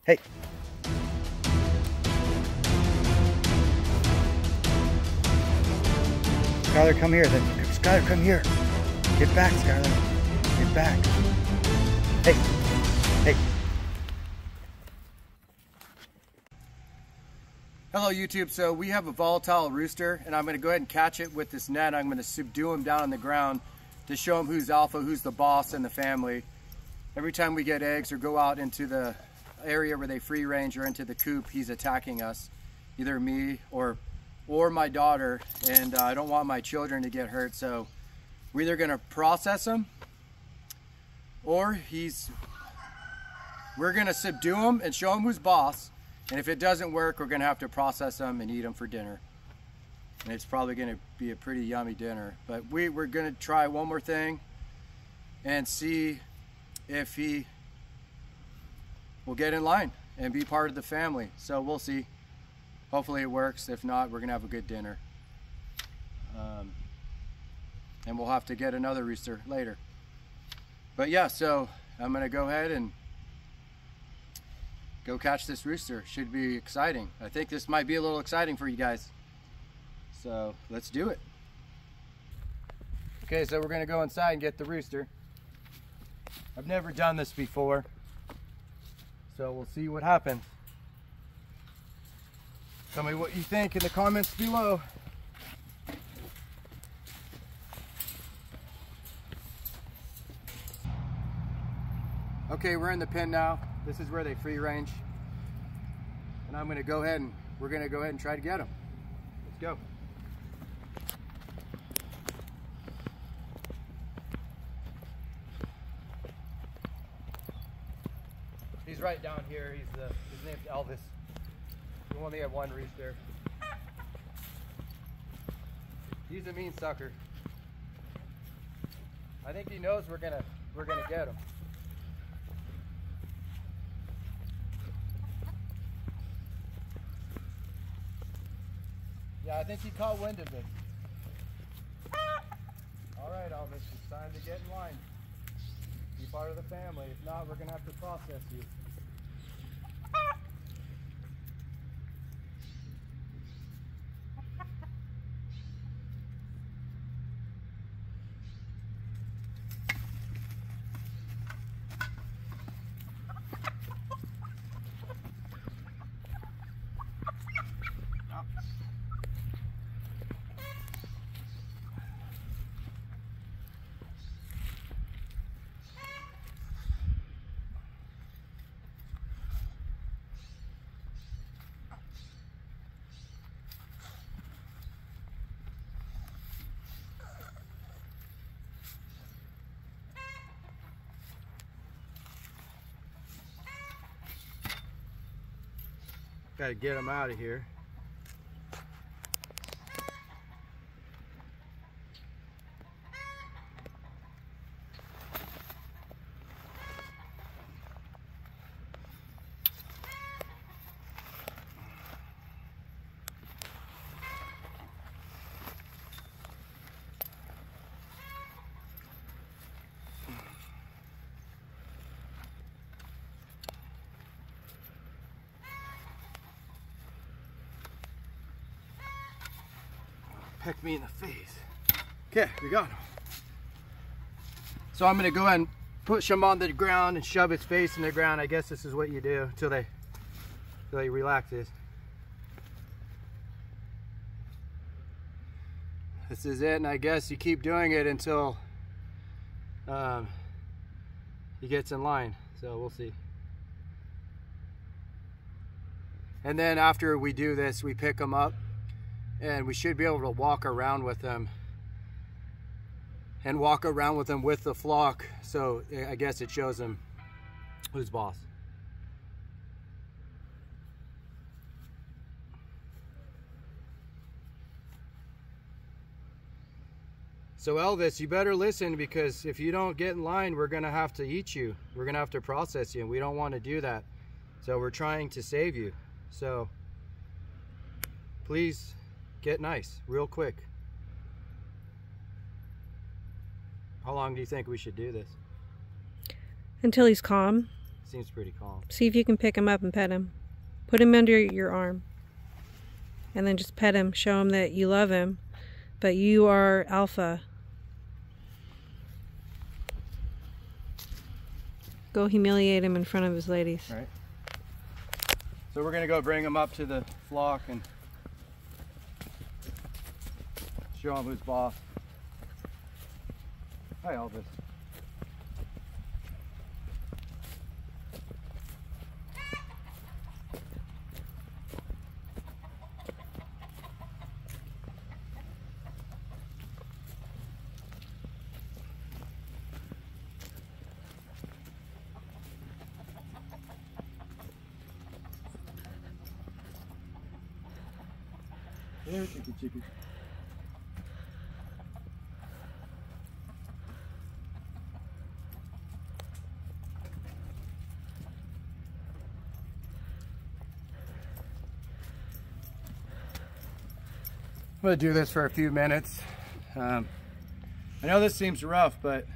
Hey. Skylar, come here. Skylar, come here. Get back, Skylar. Get back. Hey. Hey. Hello, YouTube. So we have a volatile rooster, and I'm going to go ahead and catch it with this net. I'm going to subdue him down on the ground to show him who's alpha, who's the boss in the family. Every time we get eggs or go out into the area where they free range or into the coop, he's attacking us, either me or my daughter, and I don't want my children to get hurt. So we're either going to process him or we're going to subdue him and show him who's boss. And if it doesn't work, we're going to have to process him and eat him for dinner. And it's probably going to be a pretty yummy dinner. But we're going to try one more thing and see if he will get in line and be part of the family. So we'll see. Hopefully it works. If not, we're going to have a good dinner. And we'll have to get another rooster later. But yeah, so I'm going to go ahead and go catch this rooster. Should be exciting. I think this might be a little exciting for you guys. So let's do it. Okay, so we're gonna go inside and get the rooster. I've never done this before, so we'll see what happens. Tell me what you think in the comments below. Okay, we're in the pen now. This is where they free range. And I'm gonna go ahead and we're gonna go ahead and try to get them. Let's go. He's right down here. His name's Elvis. We only have one rooster. He's a mean sucker. I think he knows we're gonna get him. Yeah, I think he caught wind of it. All right, Elvis, it's time to get in line. Be part of the family. If not, we're gonna have to process you. Got to get them out of here. Pecked me in the face. Okay, we got him. So I'm gonna go ahead and push him on the ground and shove his face in the ground. I guess this is what you do until he relaxes. This is it, and I guess you keep doing it until he gets in line. So we'll see. And then after we do this, we pick him up. And we should be able to walk around with them and walk around with them with the flock. So I guess it shows them who's boss. So Elvis, you better listen, because if you don't get in line, we're gonna have to eat you. We're gonna have to process you, and we don't want to do that. So we're trying to save you. So please get nice, real quick. How long do you think we should do this? Until he's calm. seems pretty calm. See if you can pick him up and pet him. Put him under your arm. And then just pet him. Show him that you love him. But you are alpha. Go humiliate him in front of his ladies. All right. So we're going to go bring him up to the flock and show him who's boss. Hi, Elvis. There, chicken. I'm going to do this for a few minutes. I know this seems rough, but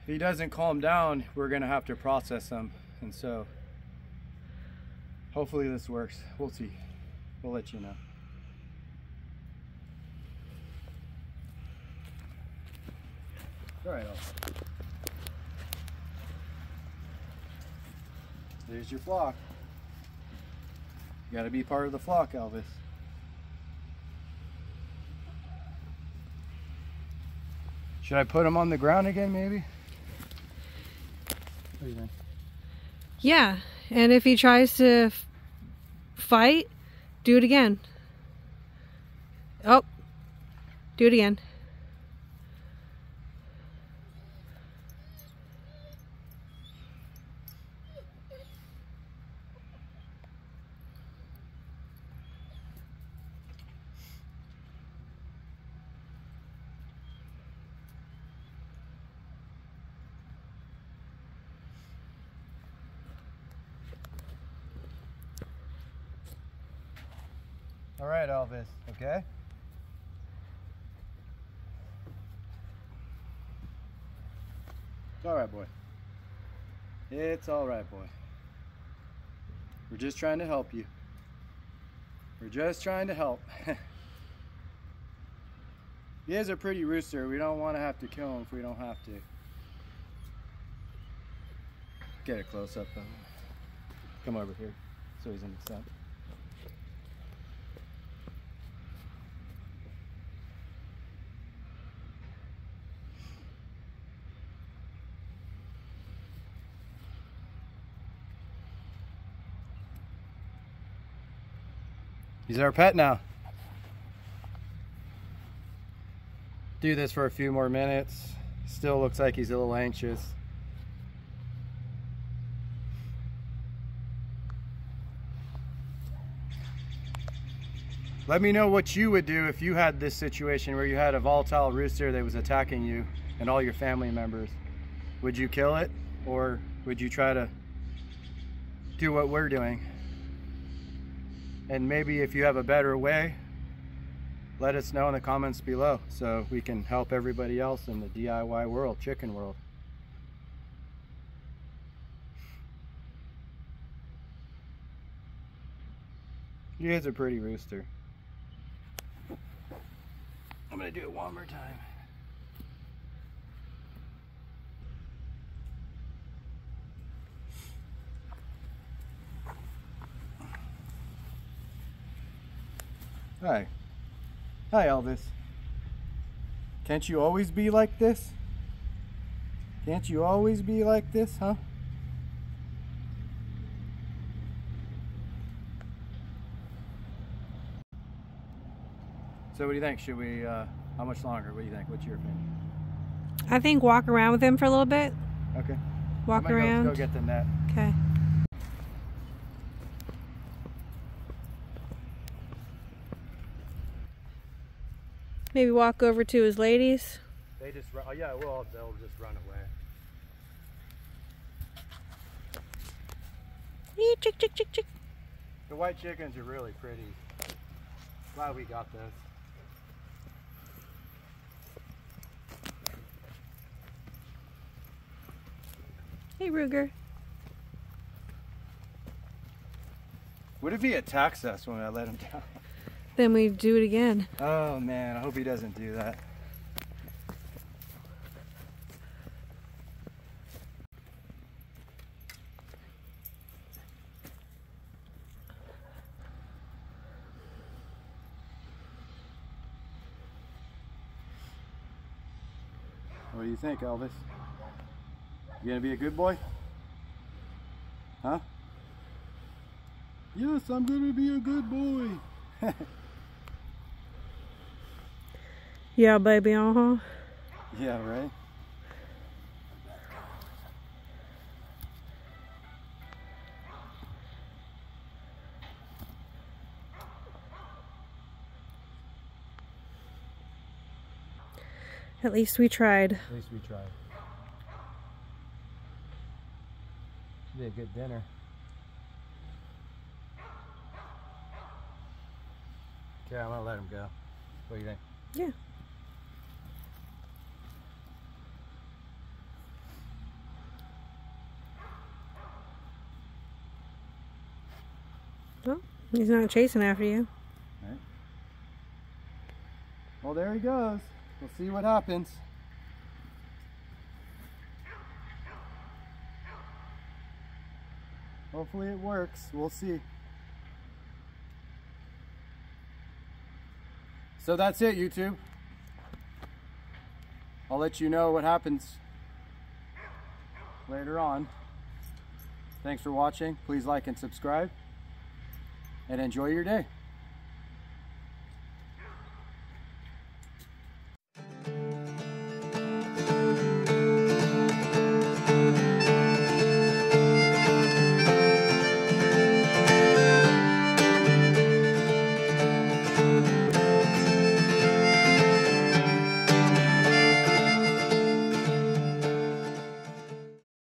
if he doesn't calm down, we're going to have to process him. And so hopefully this works. We'll see. We'll let you know. All right, there's your flock. You got to be part of the flock, Elvis. Should I put him on the ground again, maybe? What do you think? Yeah, and if he tries to fight, do it again. Oh, do it again. All right, Elvis, okay? It's all right, boy. It's all right, boy. We're just trying to help you. We're just trying to help. He is a pretty rooster. We don't want to have to kill him if we don't have to. Get a close up though. Come over here so he's in the sun. He's our pet now. Do this for a few more minutes. Still looks like he's a little anxious. Let me know what you would do if you had this situation where you had a volatile rooster that was attacking you and all your family members. Would you kill it, or would you try to do what we're doing? And maybe if you have a better way, let us know in the comments below so we can help everybody else in the DIY world, chicken world. He is a pretty rooster. I'm gonna do it one more time. Hi. Hi, Elvis. Can't you always be like this? Can't you always be like this, huh? So what do you think? Should we, how much longer? What do you think? What's your opinion? I think walk around with him for a little bit. Okay. Walk around. Let's go get the net. Okay. Maybe walk over to his ladies. They just run, oh yeah, well, they'll just run away. Eee, chick, chick, chick, chick. The white chickens are really pretty. Glad we got this. Hey, Ruger. What if he attacks us when I let him down? Then we do it again. Oh man, I hope he doesn't do that. What do you think, Elvis? You gonna be a good boy? Huh? Yes, I'm gonna be a good boy. Yeah, baby, uh-huh. Yeah, right? At least we tried. At least we tried. Be a good dinner. Okay, I'm gonna let him go. What do you think? Yeah. Well, he's not chasing after you. Right. Well, there he goes. We'll see what happens. Hopefully it works. We'll see. So that's it, YouTube. I'll let you know what happens later on. Thanks for watching. Please like and subscribe. And enjoy your day.